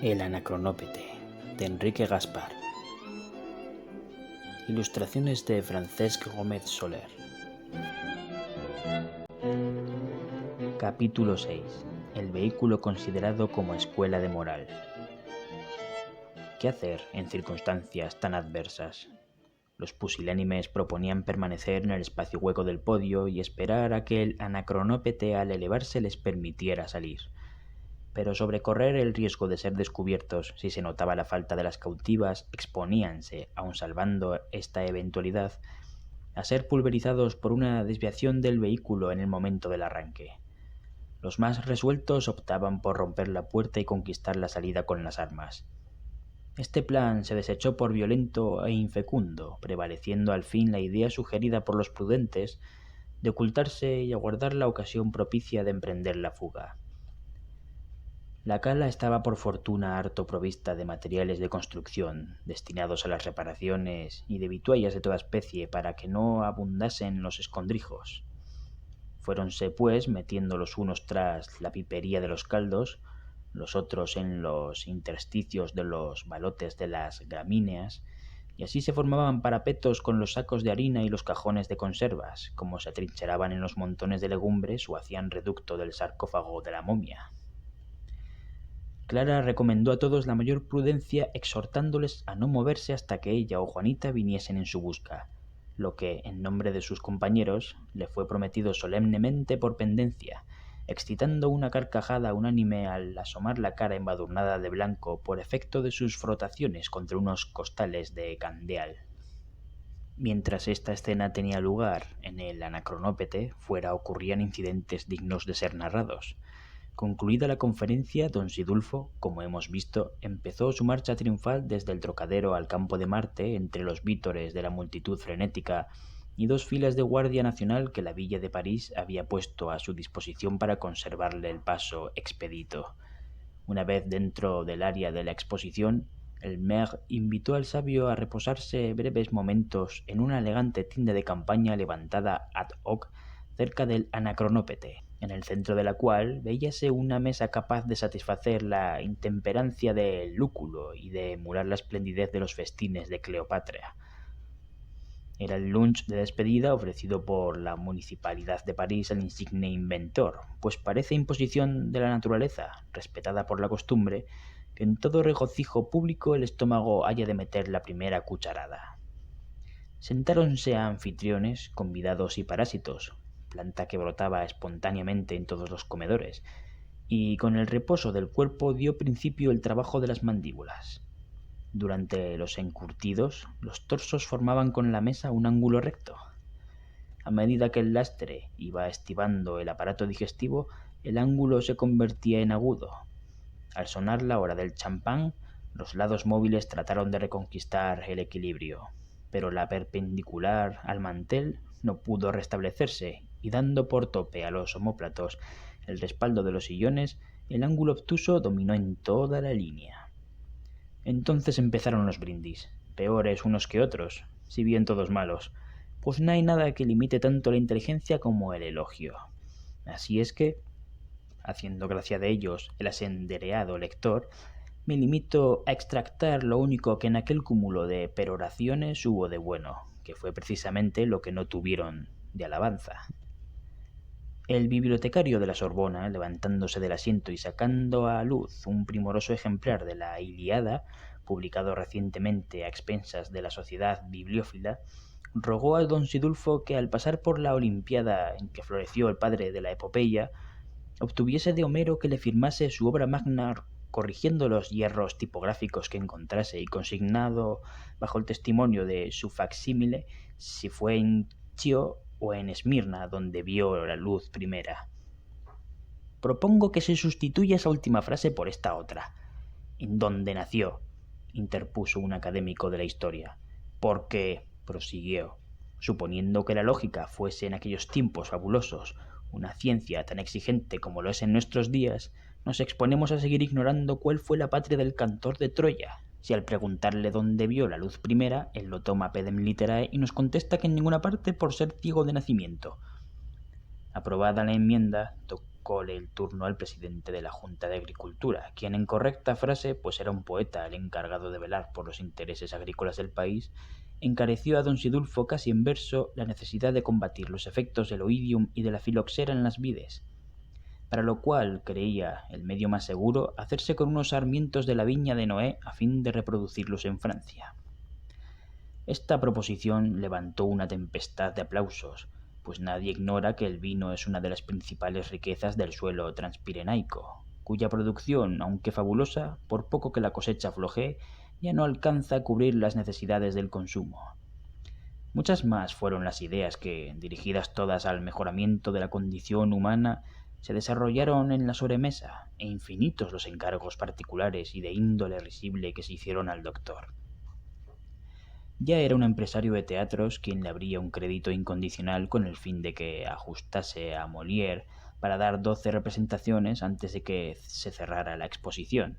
El Anacronópete, de Enrique Gaspar. Ilustraciones de Francesc Gómez Soler. Capítulo 6. El vehículo considerado como escuela de moral. ¿Qué hacer en circunstancias tan adversas? Los pusilánimes proponían permanecer en el espacio hueco del podio y esperar a que el Anacronópete al elevarse les permitiera salir. Pero sobrecorrer el riesgo de ser descubiertos si se notaba la falta de las cautivas exponíanse, aun salvando esta eventualidad, a ser pulverizados por una desviación del vehículo en el momento del arranque. Los más resueltos optaban por romper la puerta y conquistar la salida con las armas. Este plan se desechó por violento e infecundo, prevaleciendo al fin la idea sugerida por los prudentes de ocultarse y aguardar la ocasión propicia de emprender la fuga. La cala estaba por fortuna harto provista de materiales de construcción destinados a las reparaciones y de vituallas de toda especie para que no abundasen los escondrijos. Fuéronse pues metiendo los unos tras la pipería de los caldos, los otros en los intersticios de los balotes de las gramíneas, y así se formaban parapetos con los sacos de harina y los cajones de conservas, como se atrincheraban en los montones de legumbres o hacían reducto del sarcófago de la momia. Clara recomendó a todos la mayor prudencia, exhortándoles a no moverse hasta que ella o Juanita viniesen en su busca, lo que, en nombre de sus compañeros, le fue prometido solemnemente por pendencia, excitando una carcajada unánime al asomar la cara embadurnada de blanco por efecto de sus frotaciones contra unos costales de candeal. Mientras esta escena tenía lugar en el Anacronópete, fuera ocurrían incidentes dignos de ser narrados. Concluida la conferencia, don Sidulfo, como hemos visto, empezó su marcha triunfal desde el Trocadero al Campo de Marte entre los vítores de la multitud frenética y dos filas de guardia nacional que la villa de París había puesto a su disposición para conservarle el paso expedito. Una vez dentro del área de la exposición, el maire invitó al sabio a reposarse breves momentos en una elegante tienda de campaña levantada ad hoc cerca del Anacronópete, en el centro de la cual veíase una mesa capaz de satisfacer la intemperancia del lúculo y de emular la esplendidez de los festines de Cleopatra. Era el lunch de despedida ofrecido por la Municipalidad de París al insigne inventor, pues parece imposición de la naturaleza, respetada por la costumbre, que en todo regocijo público el estómago haya de meter la primera cucharada. Sentáronse a anfitriones, convidados y parásitos, planta que brotaba espontáneamente en todos los comedores, y con el reposo del cuerpo dio principio el trabajo de las mandíbulas. Durante los encurtidos, los torsos formaban con la mesa un ángulo recto. A medida que el lastre iba estivando el aparato digestivo, el ángulo se convertía en agudo. Al sonar la hora del champán, los lados móviles trataron de reconquistar el equilibrio, pero la perpendicular al mantel no pudo restablecerse y dando por tope a los omóplatos el respaldo de los sillones, el ángulo obtuso dominó en toda la línea. Entonces empezaron los brindis, peores unos que otros, si bien todos malos, pues no hay nada que limite tanto la inteligencia como el elogio. Así es que, haciendo gracia de ellos el asendereado lector, me limito a extractar lo único que en aquel cúmulo de peroraciones hubo de bueno, que fue precisamente lo que no tuvieron de alabanza. El bibliotecario de la Sorbona, levantándose del asiento y sacando a luz un primoroso ejemplar de la Ilíada, publicado recientemente a expensas de la Sociedad Bibliófila, rogó a don Sidulfo que al pasar por la Olimpiada en que floreció el padre de la epopeya, obtuviese de Homero que le firmase su obra magna corrigiendo los hierros tipográficos que encontrase y consignado bajo el testimonio de su facsímile si fue en Chio o en Esmirna donde vio la luz primera. Propongo que se sustituya esa última frase por esta otra. En donde nació, interpuso un académico de la historia, porque, prosiguió, suponiendo que la lógica fuese en aquellos tiempos fabulosos una ciencia tan exigente como lo es en nuestros días, nos exponemos a seguir ignorando cuál fue la patria del cantor de Troya, si al preguntarle dónde vio la luz primera, él lo toma pedem literae y nos contesta que en ninguna parte por ser ciego de nacimiento. Aprobada la enmienda, tocóle el turno al presidente de la Junta de Agricultura, quien en correcta frase, pues era un poeta el encargado de velar por los intereses agrícolas del país, encareció a don Sidulfo casi en verso la necesidad de combatir los efectos del oidium y de la filoxera en las vides, para lo cual creía el medio más seguro hacerse con unos sarmientos de la viña de Noé a fin de reproducirlos en Francia. Esta proposición levantó una tempestad de aplausos, pues nadie ignora que el vino es una de las principales riquezas del suelo transpirenaico, cuya producción, aunque fabulosa, por poco que la cosecha flojee, ya no alcanza a cubrir las necesidades del consumo. Muchas más fueron las ideas que, dirigidas todas al mejoramiento de la condición humana, se desarrollaron en la sobremesa, e infinitos los encargos particulares y de índole risible que se hicieron al doctor. Ya era un empresario de teatros quien le abría un crédito incondicional con el fin de que ajustase a Molière para dar 12 representaciones antes de que se cerrara la exposición.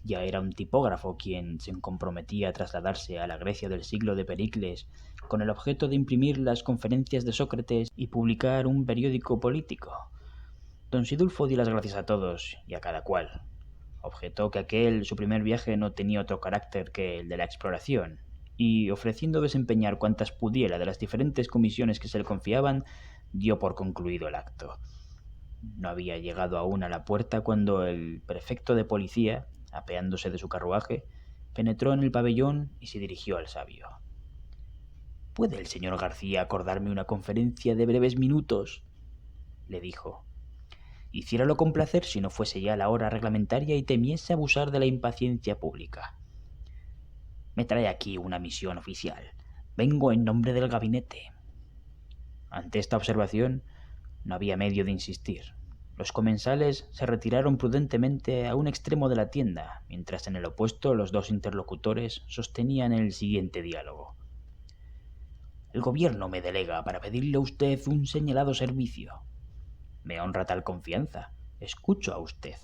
Ya era un tipógrafo quien se comprometía a trasladarse a la Grecia del siglo de Pericles con el objeto de imprimir las conferencias de Sócrates y publicar un periódico político. Don Sidulfo dio las gracias a todos y a cada cual. Objetó que aquel, su primer viaje, no tenía otro carácter que el de la exploración, y, ofreciendo desempeñar cuantas pudiera de las diferentes comisiones que se le confiaban, dio por concluido el acto. No había llegado aún a la puerta cuando el prefecto de policía, apeándose de su carruaje, penetró en el pabellón y se dirigió al sabio. ¿Puede el señor García acordarme una conferencia de breves minutos?, le dijo. Hiciéralo con placer si no fuese ya la hora reglamentaria y temiese abusar de la impaciencia pública. Me trae aquí una misión oficial. Vengo en nombre del gabinete. Ante esta observación, no había medio de insistir. Los comensales se retiraron prudentemente a un extremo de la tienda, mientras en el opuesto los dos interlocutores sostenían el siguiente diálogo. El gobierno me delega para pedirle a usted un señalado servicio. Me honra tal confianza. Escucho a usted.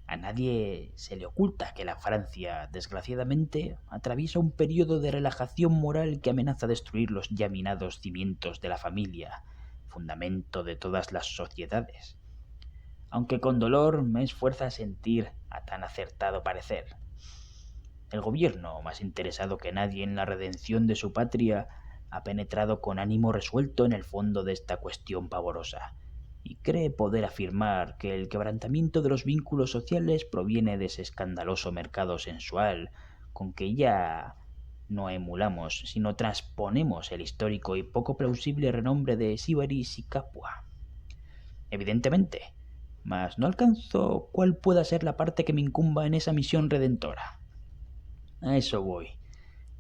A nadie se le oculta que la Francia, desgraciadamente, atraviesa un periodo de relajación moral que amenaza destruir los ya minados cimientos de la familia, fundamento de todas las sociedades. Aunque con dolor me es fuerza sentir a tan acertado parecer. El gobierno, más interesado que nadie en la redención de su patria, ha penetrado con ánimo resuelto en el fondo de esta cuestión pavorosa, y cree poder afirmar que el quebrantamiento de los vínculos sociales proviene de ese escandaloso mercado sensual con que ya no emulamos, sino transponemos el histórico y poco plausible renombre de Síbaris y Capua. Evidentemente, mas no alcanzo cuál pueda ser la parte que me incumba en esa misión redentora. A eso voy.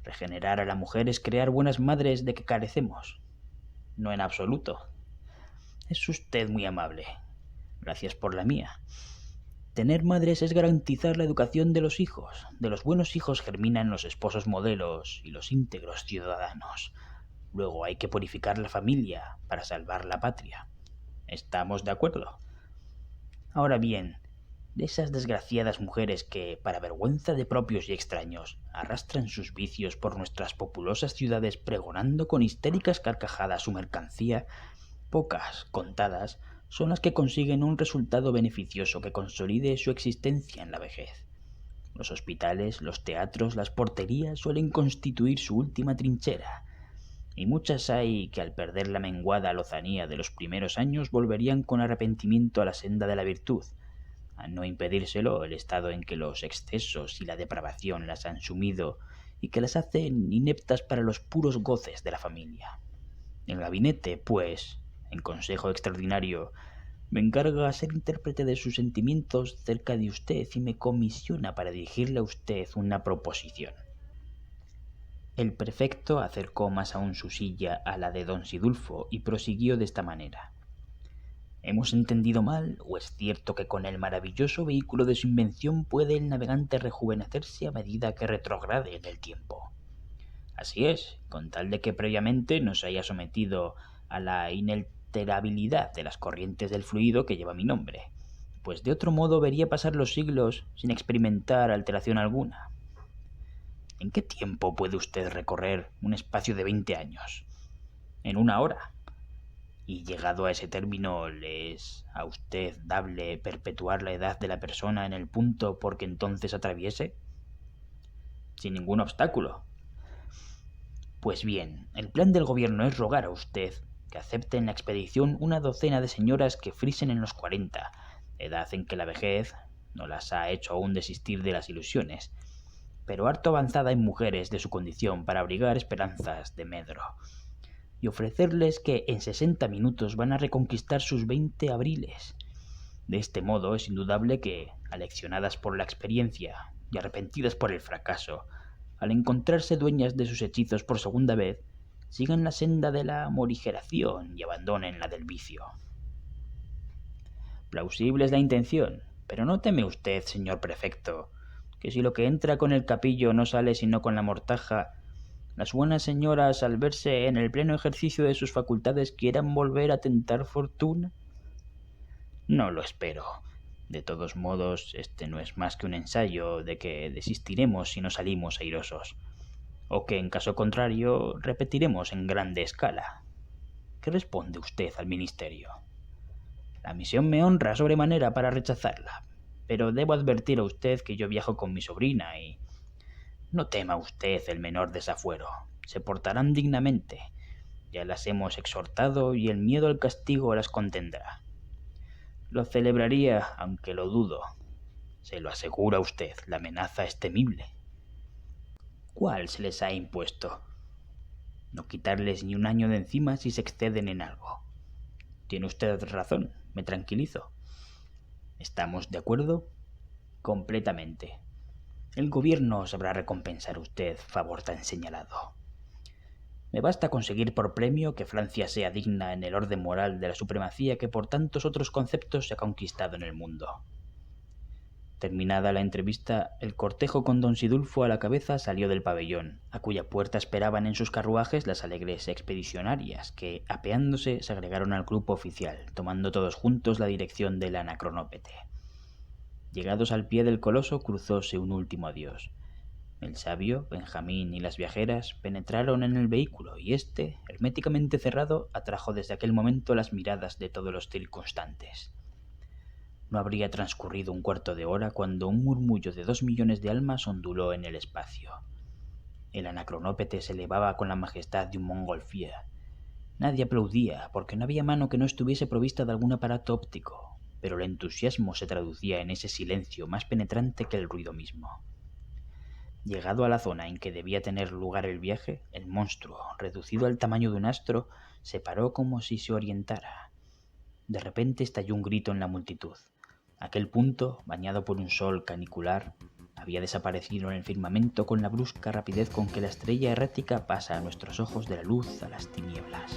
Regenerar a la mujer es crear buenas madres de que carecemos. No en absoluto. Es usted muy amable. Gracias por la mía. Tener madres es garantizar la educación de los hijos. De los buenos hijos germinan los esposos modelos y los íntegros ciudadanos. Luego hay que purificar la familia para salvar la patria. ¿Estamos de acuerdo? Ahora bien, de esas desgraciadas mujeres que, para vergüenza de propios y extraños, arrastran sus vicios por nuestras populosas ciudades pregonando con histéricas carcajadas su mercancía, pocas, contadas, son las que consiguen un resultado beneficioso que consolide su existencia en la vejez. Los hospitales, los teatros, las porterías suelen constituir su última trinchera, y muchas hay que al perder la menguada lozanía de los primeros años volverían con arrepentimiento a la senda de la virtud, a no impedírselo el estado en que los excesos y la depravación las han sumido y que las hacen ineptas para los puros goces de la familia. El gabinete, pues, en consejo extraordinario, me encarga ser intérprete de sus sentimientos cerca de usted y me comisiona para dirigirle a usted una proposición. El prefecto acercó más aún su silla a la de don Sidulfo y prosiguió de esta manera. ¿Hemos entendido mal, o es cierto que con el maravilloso vehículo de su invención puede el navegante rejuvenecerse a medida que retrograde en el tiempo? Así es, con tal de que previamente no se haya sometido a la inalterabilidad de las corrientes del fluido que lleva mi nombre. pues de otro modo vería pasar los siglos sin experimentar alteración alguna. ¿En qué tiempo puede usted recorrer un espacio de 20 años? En 1 hora. Y llegado a ese término, ¿le es a usted dable perpetuar la edad de la persona en el punto por que entonces atraviese? Sin ningún obstáculo. Pues bien, el plan del gobierno es rogar a usted que acepte en la expedición una docena de señoras que frisen en los 40, edad en que la vejez no las ha hecho aún desistir de las ilusiones, pero harto avanzada en mujeres de su condición para abrigar esperanzas de medro, y ofrecerles que en 60 minutos van a reconquistar sus 20 abriles. De este modo es indudable que, aleccionadas por la experiencia y arrepentidas por el fracaso, al encontrarse dueñas de sus hechizos por segunda vez, sigan la senda de la morigeración y abandonen la del vicio. Plausible es la intención, pero ¿no teme usted, señor prefecto, que si lo que entra con el capillo no sale sino con la mortaja, las buenas señoras, al verse en el pleno ejercicio de sus facultades, quieran volver a tentar fortuna? No lo espero. De todos modos, este no es más que un ensayo de que desistiremos si no salimos airosos, o que en caso contrario repetiremos en grande escala. ¿Qué responde usted al ministerio? La misión me honra sobremanera para rechazarla, pero debo advertir a usted que yo viajo con mi sobrina y... No tema usted el menor desafuero, se portarán dignamente. Ya las hemos exhortado y el miedo al castigo las contendrá. Lo celebraría, aunque lo dudo. Se lo aseguro a usted, la amenaza es temible. ¿Cuál se les ha impuesto? No quitarles ni un año de encima si se exceden en algo. Tiene usted razón, me tranquilizo. ¿Estamos de acuerdo? Completamente. El gobierno sabrá recompensar a usted favor tan señalado. Me basta conseguir por premio que Francia sea digna en el orden moral de la supremacía que por tantos otros conceptos se ha conquistado en el mundo. Terminada la entrevista, el cortejo con don Sidulfo a la cabeza salió del pabellón, a cuya puerta esperaban en sus carruajes las alegres expedicionarias, que, apeándose, se agregaron al grupo oficial, tomando todos juntos la dirección del Anacronópete. Llegados al pie del coloso, cruzóse un último adiós. El sabio, Benjamín y las viajeras penetraron en el vehículo y éste, herméticamente cerrado, atrajo desde aquel momento las miradas de todos los circunstantes. No habría transcurrido un cuarto de hora cuando un murmullo de 2 millones de almas onduló en el espacio. El Anacronópete se elevaba con la majestad de un montgolfier. Nadie aplaudía, porque no había mano que no estuviese provista de algún aparato óptico, pero el entusiasmo se traducía en ese silencio más penetrante que el ruido mismo. Llegado a la zona en que debía tener lugar el viaje, el monstruo, reducido al tamaño de un astro, se paró como si se orientara. De repente estalló un grito en la multitud. Aquel punto, bañado por un sol canicular, había desaparecido en el firmamento con la brusca rapidez con que la estrella errática pasa a nuestros ojos de la luz a las tinieblas.